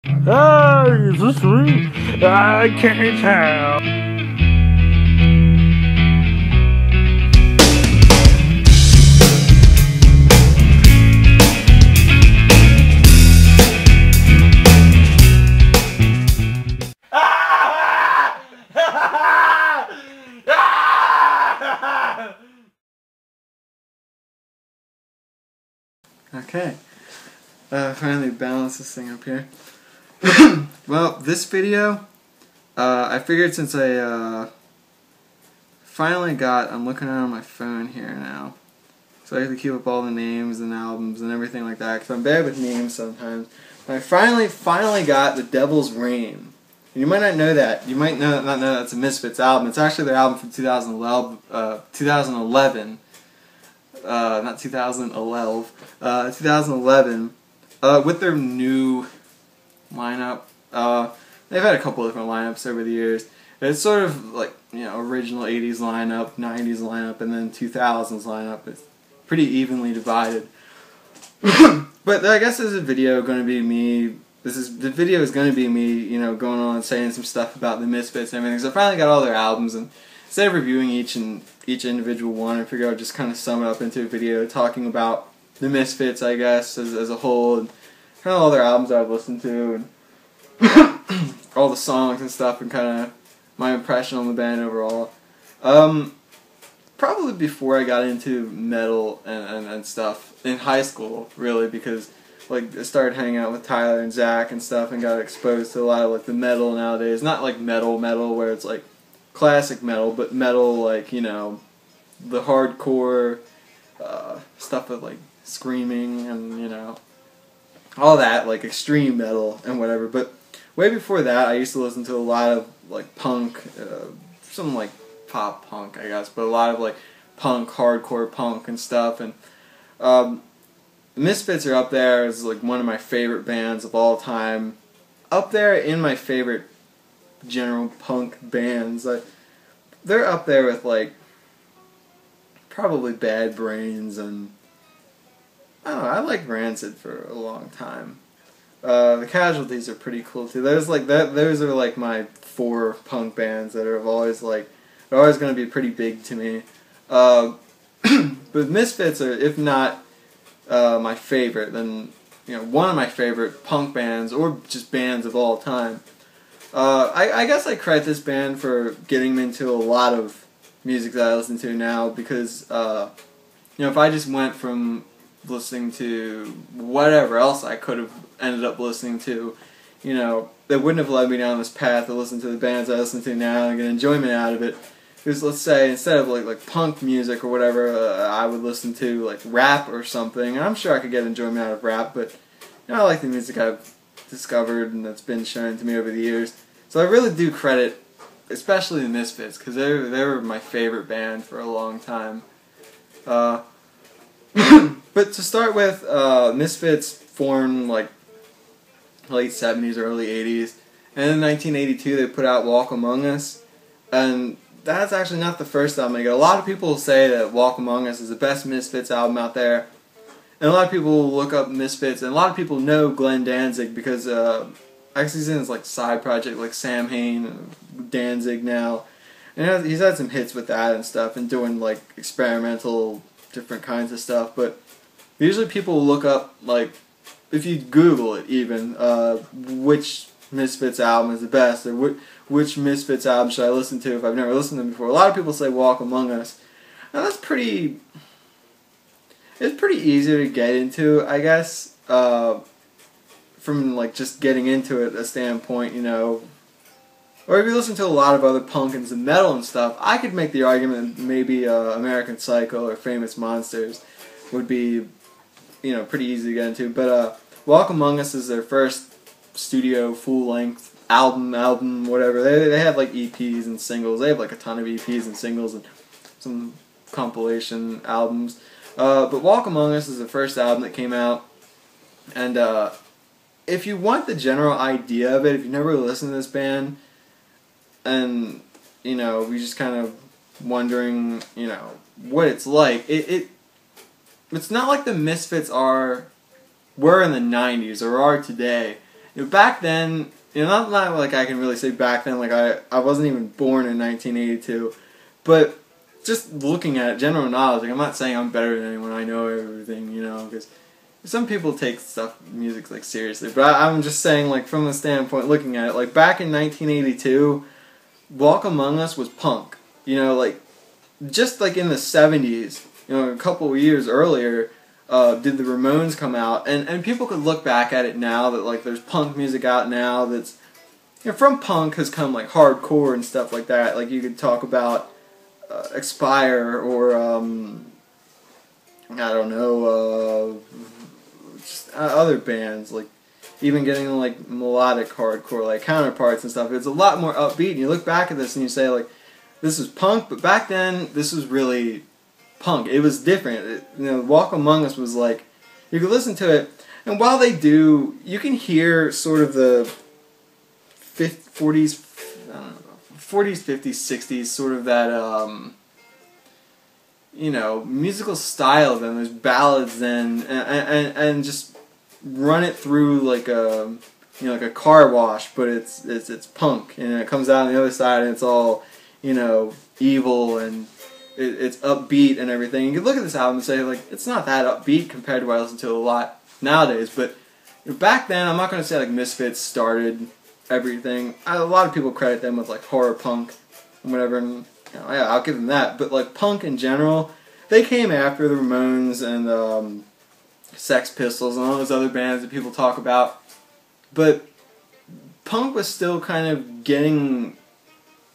Hey, is this me? I can't tell. Okay, finally balance this thing up here. Well, this video, I figured since I finally I'm looking at it on my phone here now, so I have to keep up all the names and albums and everything like that, because I'm bad with names sometimes. I finally got The Devil's Rain. And you might not know that. You might not know that's a Misfits album. It's actually their album from 2011. Not 2011. 2011. With their new lineup. They've had a couple different lineups over the years. It's sort of like, original 80s lineup, 90s lineup, and then 2000s lineup. It's pretty evenly divided. But I guess this is a video going to be me. The video is going to be me, going on and saying some stuff about the Misfits and everything. So I finally got all their albums, and instead of reviewing each individual one, I figured I'd just kind of sum it up into a video talking about the Misfits, I guess, as a whole, and kind of all their albums I've listened to, and all the songs and stuff, and kind of my impression on the band overall. Probably before I got into metal and stuff in high school, really, because I started hanging out with Tyler and Zach and stuff, and got exposed to a lot of the metal nowadays. Not like metal where it's like classic metal, but metal the hardcore stuff with screaming and all that, extreme metal and whatever. But way before that, I used to listen to a lot of punk, some pop punk, I guess, but a lot of punk, hardcore punk and stuff. And Misfits are up there as one of my favorite bands of all time. Up there in my favorite general punk bands. They're up there with probably Bad Brains, and I don't know, I liked Rancid for a long time. The Casualties are pretty cool too. Those are my four punk bands that are always they're always going to be pretty big to me. But Misfits are, if not my favorite, then one of my favorite punk bands, or just bands of all time. I guess I credit this band for getting me into a lot of music that I listen to now, because if I just went from listening to whatever else I could have ended up listening to, that wouldn't have led me down this path to listen to the bands I listen to now and get enjoyment out of it. Because let's say instead of punk music or whatever, I would listen to rap or something. And I'm sure I could get enjoyment out of rap, but I like the music I've discovered and that's been shown to me over the years. So I really do credit, especially the Misfits, because they were my favorite band for a long time. But to start with, Misfits formed late 70s, early 80s, and in 1982 they put out Walk Among Us, and that's actually not the first album they got. A lot of people say that Walk Among Us is the best Misfits album out there, and a lot of people look up Misfits, and a lot of people know Glenn Danzig because actually he's in his side project Sam Hain, Danzig now, and he's had some hits with that and stuff, and doing experimental different kinds of stuff. But usually people look up if you Google it even, which Misfits album is the best, or which Misfits album should I listen to if I've never listened to them before. A lot of people say Walk Among Us. Now it's pretty easy to get into, I guess, from just getting into it a standpoint, or if you listen to a lot of other punk and some metal and stuff, I could make the argument that maybe American Psycho or Famous Monsters would be, pretty easy to get into. But Walk Among Us is their first studio full-length album, whatever. They have EPs and singles. They have a ton of EPs and singles and some compilation albums. But Walk Among Us is the first album that came out, and if you want the general idea of it, if you've never listened to this band, and you're just kind of wondering, what it's like, it's not like the Misfits were in the 90s or are today. back then, not like I can really say back then, like I wasn't even born in 1982, but just looking at it, general knowledge, like I'm not saying I'm better than anyone, I know everything, because some people take music like seriously, but I'm just saying, like, from the standpoint looking at it, like back in 1982, Walk Among Us was punk, like just like in the 70s, a couple of years earlier, did the Ramones come out, and people could look back at it now that like there's punk music out now that's, from punk has come like hardcore and stuff like that. Like you could talk about Expire or I don't know, just other bands, like even getting like melodic hardcore, like Counterparts and stuff. It's a lot more upbeat, and you look back at this and you say like, this is punk, but back then this was really punk. It was different. Walk Among Us was like, you could listen to it, and while they do, you can hear sort of the 40s, I don't know, 40s, 50s, 60s, sort of that, musical style of them. There's ballads then, and just run it through like a, like a car wash, but it's punk, and it comes out on the other side, and it's all, evil, and it's upbeat and everything. You can look at this album and say, like, it's not that upbeat compared to what I listen to a lot nowadays, but back then, I'm not going to say, like, Misfits started everything. A lot of people credit them with, like, horror punk and whatever, and, yeah, I'll give them that, but, like, punk in general, they came after the Ramones and, Sex Pistols and all those other bands that people talk about, but punk was still kind of getting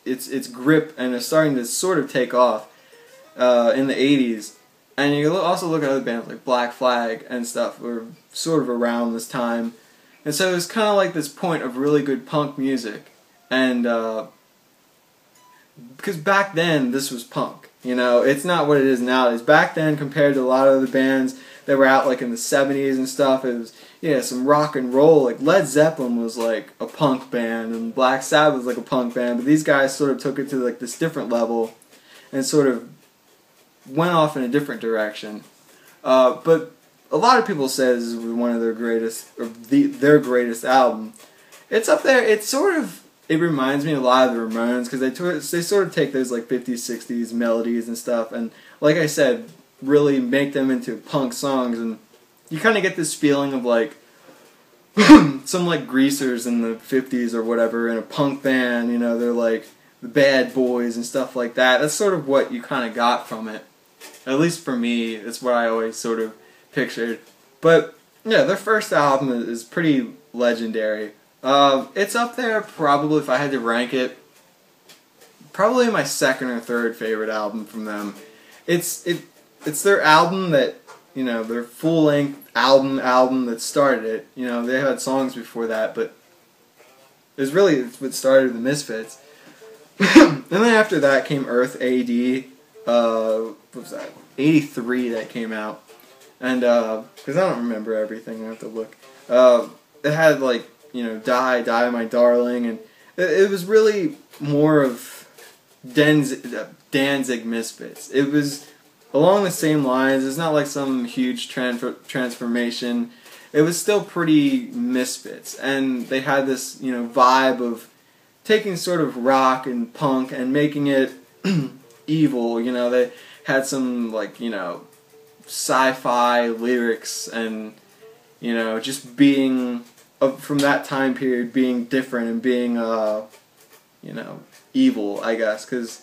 its grip, and it's starting to sort of take off in the 80s. And you also look at other bands like Black Flag and stuff were sort of around this time. And so it was kind of like this point of really good punk music. And because back then this was punk. It's not what it is nowadays. Back then, compared to a lot of the bands that were out like in the 70s and stuff, it was, some rock and roll. Like Led Zeppelin was like a punk band, and Black Sabbath was like a punk band, but these guys sort of took it to like this different level and sort of went off in a different direction. But a lot of people say this is one of their greatest, or their greatest album. It's up there. It reminds me a lot of the Ramones, because they sort of take those like 50s, 60s melodies and stuff, and like I said, really make them into punk songs, and you kind of get this feeling of like some like Greasers in the 50s or whatever in a punk band, they're like the Bad Boys and stuff like that. That's sort of what you kind of got from it. At least for me, it's what I always sort of pictured. But yeah, their first album is pretty legendary. It's up there probably, if I had to rank it, probably my second or third favorite album from them. It's their album that, their full-length album that started it. They had songs before that, but it's what started the Misfits. And then after that came Earth AD, what was that, 83 that came out. And, because I don't remember everything, I have to look. It had, like, Die My Darling, and it was really more of Danzig Misfits. It was along the same lines. It's not like some huge transformation. It was still pretty Misfits, and they had this, vibe of taking sort of rock and punk and making it evil. They had some, like, sci-fi lyrics, and, just being, from that time period, being different and being, evil, I guess, because,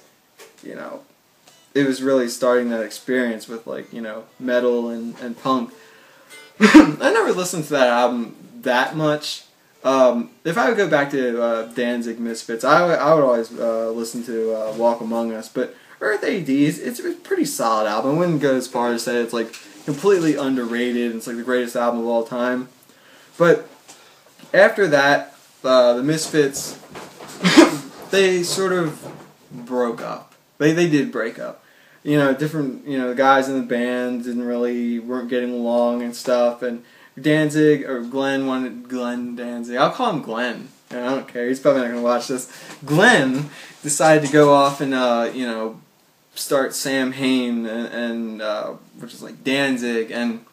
it was really starting that experience with, like, metal and punk. I never listened to that album that much. If I would go back to Danzig Misfits, I would always listen to Walk Among Us, but Earth AD, it's a pretty solid album. I wouldn't go as far as say it's like completely underrated, it's like the greatest album of all time. But after that, the Misfits, they sort of broke up. They did break up. Different, the guys in the band weren't getting along and stuff, and Danzig, or Glenn Danzig, I'll call him Glenn, I don't care, he's probably not going to watch this. Glenn decided to go off and, start Sam Hain, and which is like Danzig, and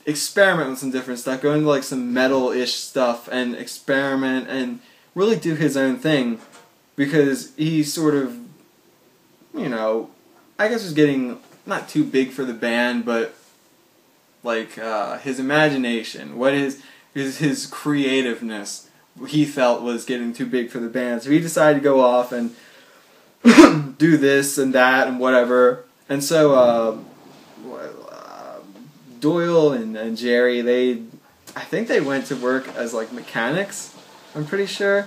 experiment with some different stuff, go into like some metal-ish stuff and experiment and really do his own thing, because he sort of, you know, I guess was getting not too big for the band, but like his imagination, what is his creativeness, he felt was getting too big for the band. So he decided to go off and do this and that and whatever. And so Doyle and Jerry, I think they went to work as like mechanics, I'm pretty sure.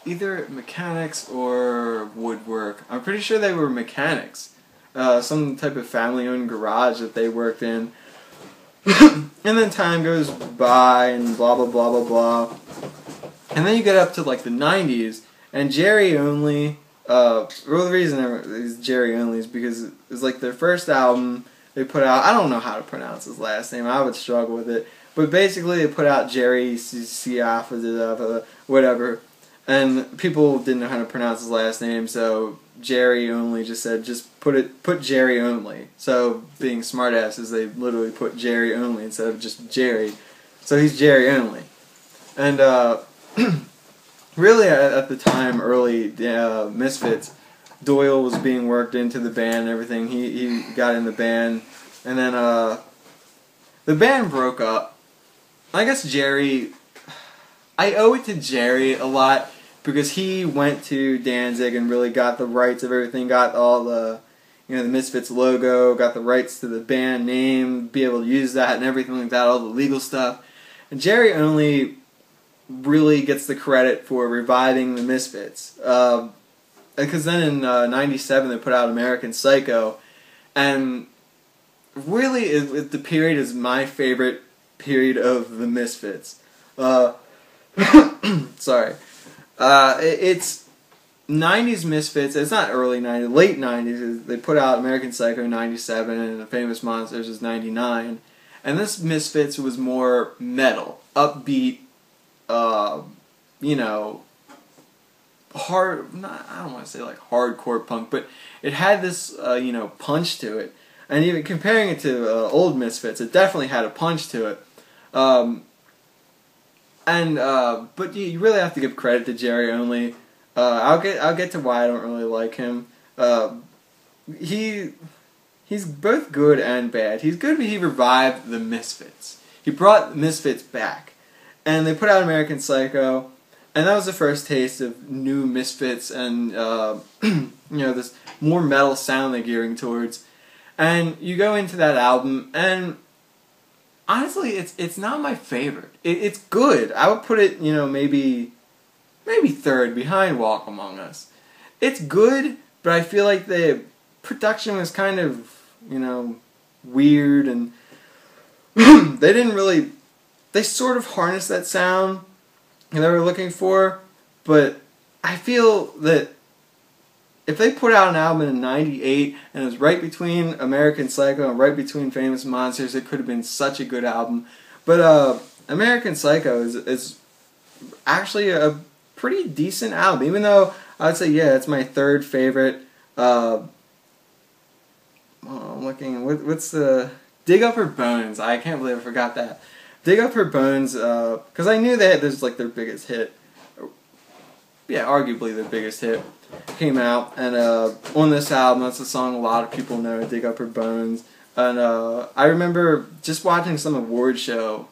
Either mechanics or woodwork. I'm pretty sure they were mechanics. Some type of family-owned garage that they worked in. And then time goes by and blah blah blah blah blah. And then you get up to like the 90s, and Jerry Only, well, the reason it's Jerry Only is because it was like their first album they put out. I don't know how to pronounce his last name, I would struggle with it. But basically they put out Jerry Siaf, whatever. And people didn't know how to pronounce his last name, so Jerry Only just said, just put Jerry Only. So being smartasses, they literally put Jerry Only instead of just Jerry. So he's Jerry Only. And really at the time, early Misfits, Doyle was being worked into the band and everything. He got in the band, and then the band broke up. I guess Jerry, I owe it to Jerry a lot, because he went to Danzig and really got the rights of everything, got all the, you know, the Misfits logo, got the rights to the band name, be able to use that and everything like that, all the legal stuff. And Jerry Only really gets the credit for reviving the Misfits. Because then in '97 they put out American Psycho, and really the period is my favorite period of the Misfits. Sorry. It's 90s Misfits. It's not early 90s, late 90s. They put out American Psycho in '97 and The Famous Monsters was '99. And this Misfits was more metal, upbeat, you know, I don't want to say like hardcore punk, but it had this, you know, punch to it. And even comparing it to old Misfits, it definitely had a punch to it. But you really have to give credit to Jerry Only. I'll get to why I don't really like him. He's both good and bad. He's good, but he revived the Misfits. He brought the Misfits back, and they put out American Psycho, and that was the first taste of new Misfits and you know, this more metal sound they're gearing towards. And you go into that album, and honestly, it's not my favorite. It's good. I would put it, you know, maybe third behind Walk Among Us. It's good, but I feel like the production was kind of, you know, weird, and they sort of harnessed that sound that they were looking for, but I feel that if they put out an album in '98 and it was right between American Psycho and right between Famous Monsters, it could have been such a good album. But American Psycho is actually a pretty decent album, even though I would say, yeah, it's my third favorite. I'm looking, what's the... Dig Up Her Bones. I can't believe I forgot that. Dig Up Her Bones, because I knew that this was like their biggest hit. Yeah, arguably their biggest hit. Came out, and on this album, that's a song a lot of people know, Dig Up Her Bones. And I remember just watching some award show.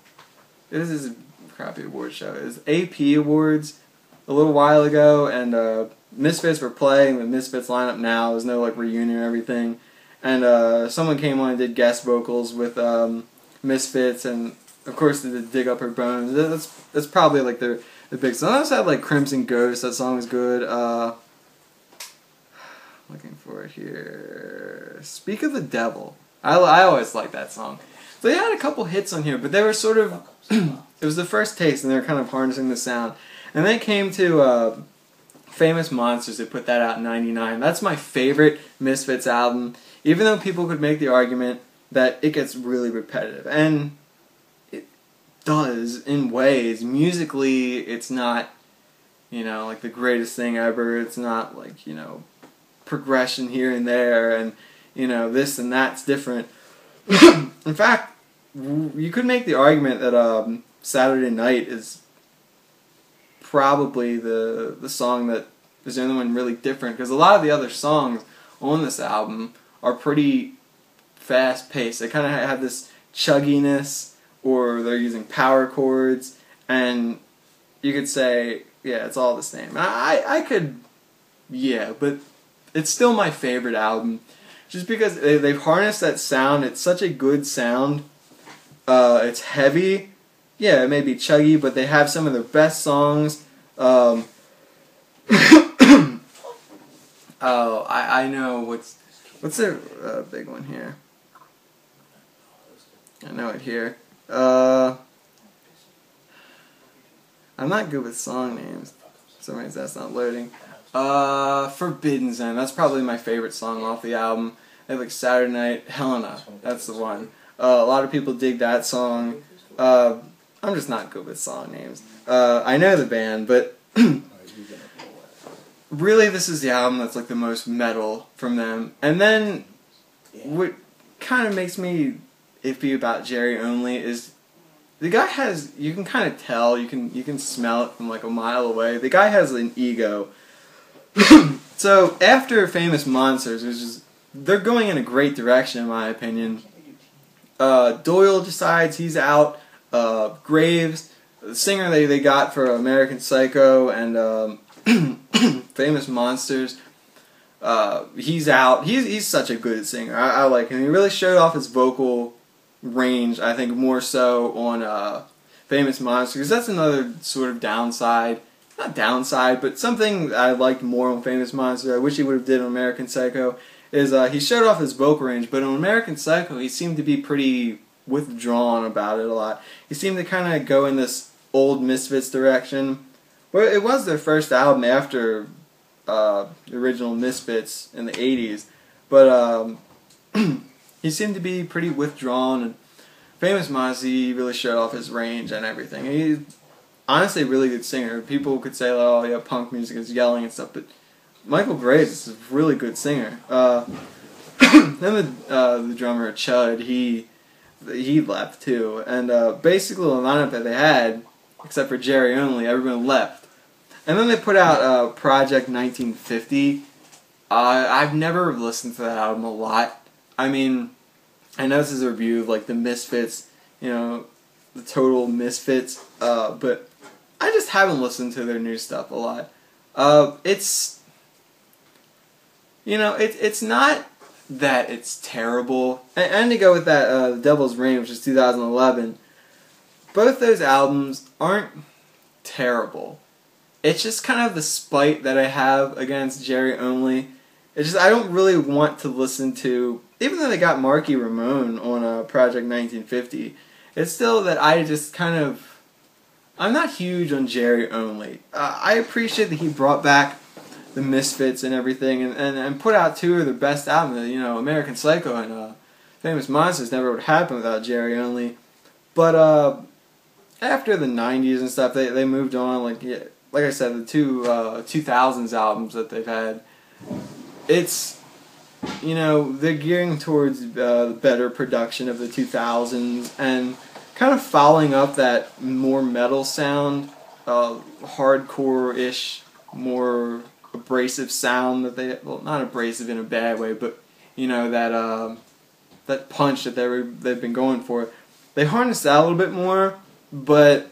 This is a crappy award show. It was AP Awards a little while ago, and Misfits were playing the Misfits lineup now. There's no like reunion or everything. And someone came on and did guest vocals with Misfits, and of course they did Dig Up Her Bones. That's probably like the big song. I also had like Crimson Ghost. That song is good. Looking for it here. Speak of the Devil. I always like that song. So they had a couple hits on here, but they were sort of it was the first taste, and they were kind of harnessing the sound. And then it came to Famous Monsters. They put that out in '99. That's my favorite Misfits album, even though people could make the argument that it gets really repetitive. And it does in ways. Musically, it's not, you know, like the greatest thing ever. It's not like, you know, progression here and there, and, you know, this and that's different. In fact, you could make the argument that Saturday Night is probably the song that is the only one really different, because a lot of the other songs on this album are pretty fast paced. They kind of have this chugginess, or they're using power chords, and you could say, yeah, it's all the same. I could, yeah, but it's still my favorite album, just because they've harnessed that sound. It's such a good sound. It's heavy. Yeah, it may be chuggy, but they have some of their best songs. Oh, I know what's their big one here. I know it here. I'm not good with song names. For some reason that's not loading. Forbidden Zone. That's probably my favorite song off the album. They have like Saturday Night, Helena. That's the one. A lot of people dig that song. I'm just not good with song names. I know the band, but really this is the album that's like the most metal from them. And then what kind of makes me iffy about Jerry Only is the guy has, you can kind of tell, you can smell it from like a mile away. The guy has an ego. So after Famous Monsters, which is, they're going in a great direction in my opinion. Doyle decides he's out. Graves, the singer they got for American Psycho and Famous Monsters, he's out. He's such a good singer. I like him. He really showed off his vocal range, I think, more so on Famous Monsters, because that's another sort of downside. Not downside, but something I liked more on Famous Monsters. I wish he would have did on American Psycho. Is he showed off his vocal range, but on American Psycho he seemed to be pretty withdrawn about it a lot. He seemed to kind of go in this old Misfits direction. Well, it was their first album after the original Misfits in the 80s, but he seemed to be pretty withdrawn. And Famous Monsters, he really showed off his range and everything. He's honestly a really good singer. People could say, oh yeah, punk music is yelling and stuff, but Michael Graves is a really good singer. Then the drummer Chud, he left too, and basically the lineup that they had, except for Jerry Only, everyone left. And then they put out Project 1950. I've never listened to that album a lot. I mean, I know this is a review of like the Misfits, you know, the total Misfits, but I just haven't listened to their new stuff a lot. It's, you know, it's not that it's terrible. And to go with that, The Devil's Rain, which is 2011, both those albums aren't terrible. It's just kind of the spite that I have against Jerry Only. It's just, I don't really want to listen to, even though they got Marky Ramone on Project 1950, it's still that I just kind of, I'm not huge on Jerry Only. I appreciate that he brought back the Misfits and everything, and put out two of their best albums. You know, American Psycho and Famous Monsters never would happen without Jerry Only. But after the 90s and stuff, they moved on. Like I said, the two 2000s albums that they've had, it's, you know, they're gearing towards the better production of the 2000s and kind of following up that more metal sound, hardcore-ish, more abrasive sound that they, well, not abrasive in a bad way, but you know, that punch that they've been going for. They harness that a little bit more, but,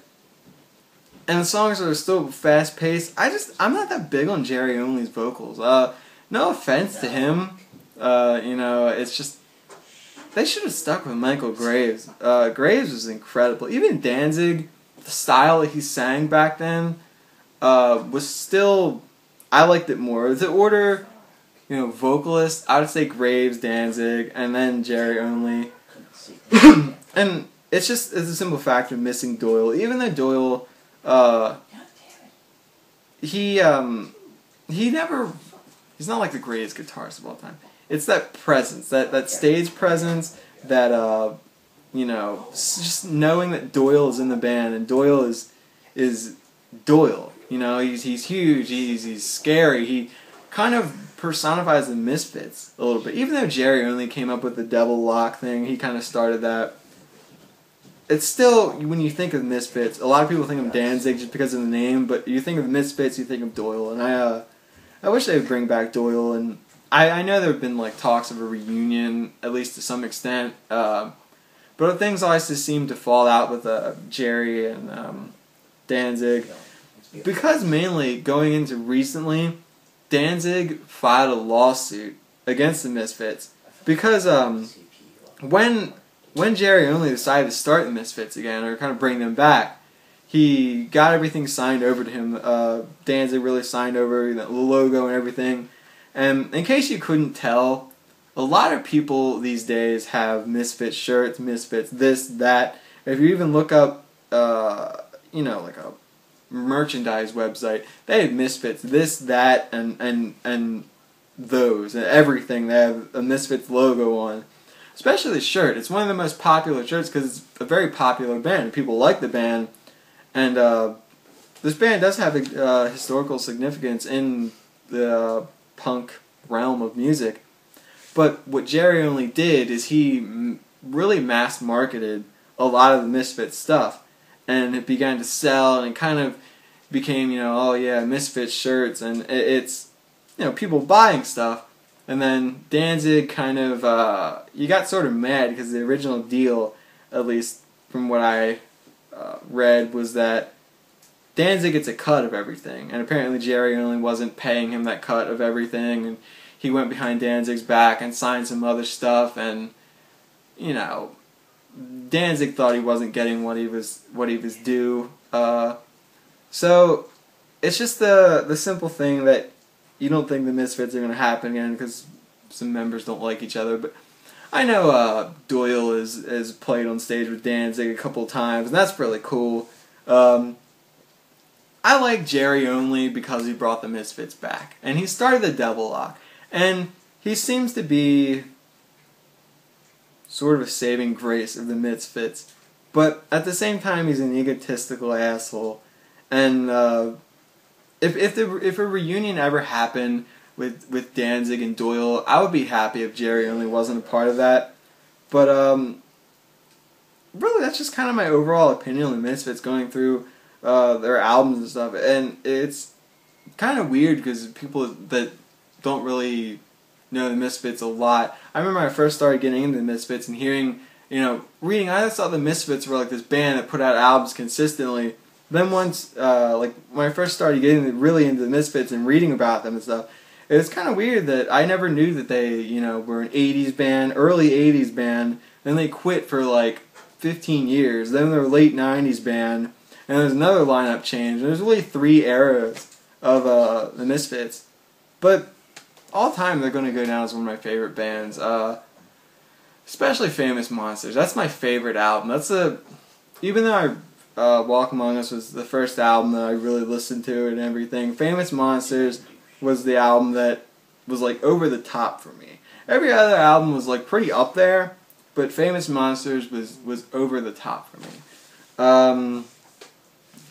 and the songs are still fast paced. I'm not that big on Jerry Only's vocals. No offense to him, you know, it's just, they should have stuck with Michael Graves. Graves was incredible. Even Danzig, the style that he sang back then, was still, I liked it more. The order, you know, vocalist, I would say Graves, Danzig, and then Jerry Only. And it's a simple fact of missing Doyle. Even though Doyle, he's not like the greatest guitarist of all time. It's that presence, that stage presence, that, you know, just knowing that Doyle is in the band, and Doyle is Doyle. You know, he's huge, he's scary, he kind of personifies the Misfits a little bit. Even though Jerry only came up with the Devil Lock thing, he kind of started that. It's still, when you think of Misfits, a lot of people think of Danzig just because of the name, but you think of Misfits, you think of Doyle, and I wish they would bring back Doyle, and I know there have been like talks of a reunion, at least to some extent, but things always just seem to fall out with Jerry and Danzig, because mainly going into recently, Danzig filed a lawsuit against the Misfits because when Jerry only decided to start the Misfits again, or kind of bring them back, he got everything signed over to him. Danzig really signed over the logo and everything. And in case you couldn't tell, a lot of people these days have Misfits shirts, Misfits this, that. If you even look up, like a merchandise website, they have Misfits this, that, and those, and everything. They have a Misfits logo on. Especially the shirt. It's one of the most popular shirts because it's a very popular band. People like the band. And this band does have a historical significance in the punk realm of music. But what Jerry only did is he really mass marketed a lot of the Misfits stuff. And it began to sell, and it kind of became, oh yeah, Misfits shirts. And it's, people buying stuff. And then Danzig kind of, you got sort of mad because the original deal, at least from what I read, was that Danzig gets a cut of everything. And apparently Jerry only wasn't paying him that cut of everything. And he went behind Danzig's back and signed some other stuff. And, Danzig thought he wasn't getting what he was due. So it's just the simple thing that you don't think the Misfits are going to happen again because some members don't like each other. But I know Doyle is played on stage with Danzig a couple times, and that's really cool. I like Jerry only because he brought the Misfits back. And he started the Devil Lock. And he seems to be sort of a saving grace of the Misfits. But at the same time, he's an egotistical asshole. And if a reunion ever happened with Danzig and Doyle, I would be happy if Jerry only wasn't a part of that. But really, that's just kind of my overall opinion on the Misfits going through their albums and stuff. And it's kind of weird because people that don't really know the Misfits a lot. I remember when I first started getting into the Misfits and hearing, reading. I just thought the Misfits were like this band that put out albums consistently. Then once, when I first started getting really into the Misfits and reading about them and stuff, it was kind of weird that I never knew that they, were an 80s band, early 80s band, then they quit for like 15 years, then they're a late 90s band, and there's another lineup change, and there's really 3 eras of the Misfits. But all time they're going to go down as one of my favorite bands, especially Famous Monsters. That's my favorite album. Even though Walk Among Us was the first album that I really listened to and everything, Famous Monsters was the album that was like over the top for me. Every other album was like pretty up there, but Famous Monsters was over the top for me.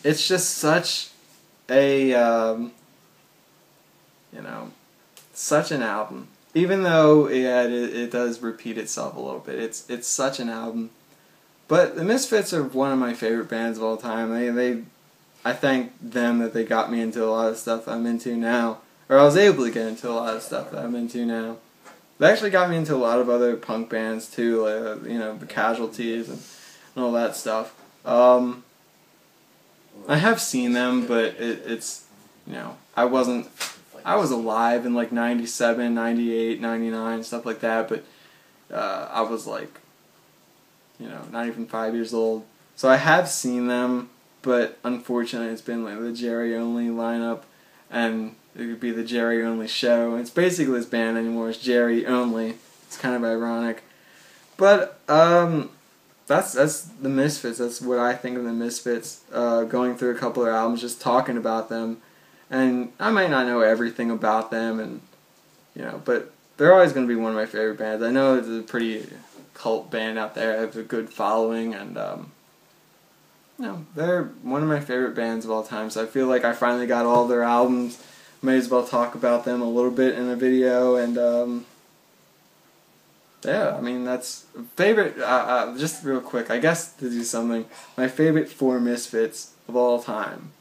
It's just such a such an album. Even though it does repeat itself a little bit, it's such an album. But the Misfits are one of my favorite bands of all time. I thank them that they got me into a lot of stuff I'm into now. Or I was able to get into a lot of stuff that I'm into now. They actually got me into a lot of other punk bands too, like, the Casualties and all that stuff. I have seen them, but it's I was alive in like 97, 98, 99, stuff like that, but I was like, not even 5 years old. So I have seen them, but unfortunately it's been like the Jerry Only lineup, and it could be the Jerry Only show. It's basically this band anymore, it's Jerry Only. It's kind of ironic. But that's the Misfits. That's what I think of the Misfits. Going through a couple of their albums, just talking about them. And I might not know everything about them, and but they're always going to be one of my favorite bands. I know it's a pretty cult band out there. They have a good following, and they're one of my favorite bands of all time. So I feel like I finally got all their albums may as well talk about them a little bit in a video. And yeah, I mean, that's favorite. Just real quick, I guess to do something. My favorite 4 Misfits of all time.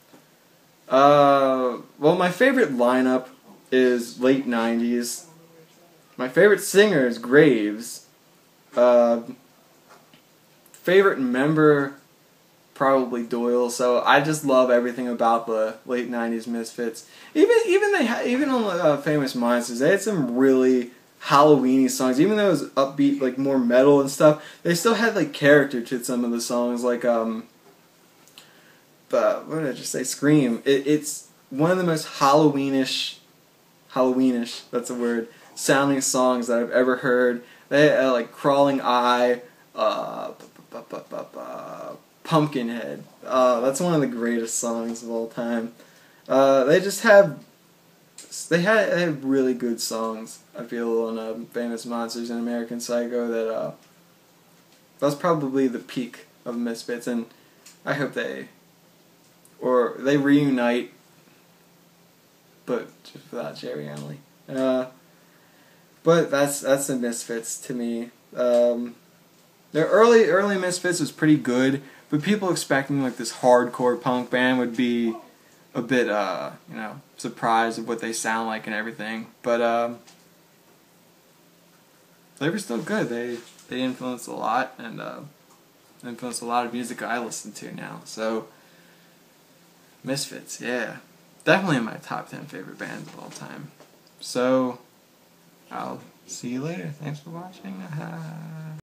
Well, my favorite lineup is late '90s. My favorite singer is Graves. Favorite member, probably Doyle. So I just love everything about the late '90s Misfits. Even on the Famous Monsters, they had some really Halloweeny songs. Even though it was upbeat, like more metal and stuff, they still had like character to some of the songs. Like what did I just say? Scream. It's one of the most Halloweenish, that's a word, sounding songs that I've ever heard. They like Crawling Eye, Pumpkinhead. That's one of the greatest songs of all time. They had really good songs. I feel on Famous Monsters and American Psycho that was probably the peak of Misfits, and I hope they reunite, but just without Jerry Only. But that's the Misfits to me. Their early Misfits was pretty good, but people expecting like this hardcore punk band would be a bit surprised of what they sound like and everything. But they were still good. They influenced a lot, and influenced a lot of music I listen to now. So Misfits, yeah, definitely in my top 10 favorite bands of all time. So I'll see you later. Thanks for watching.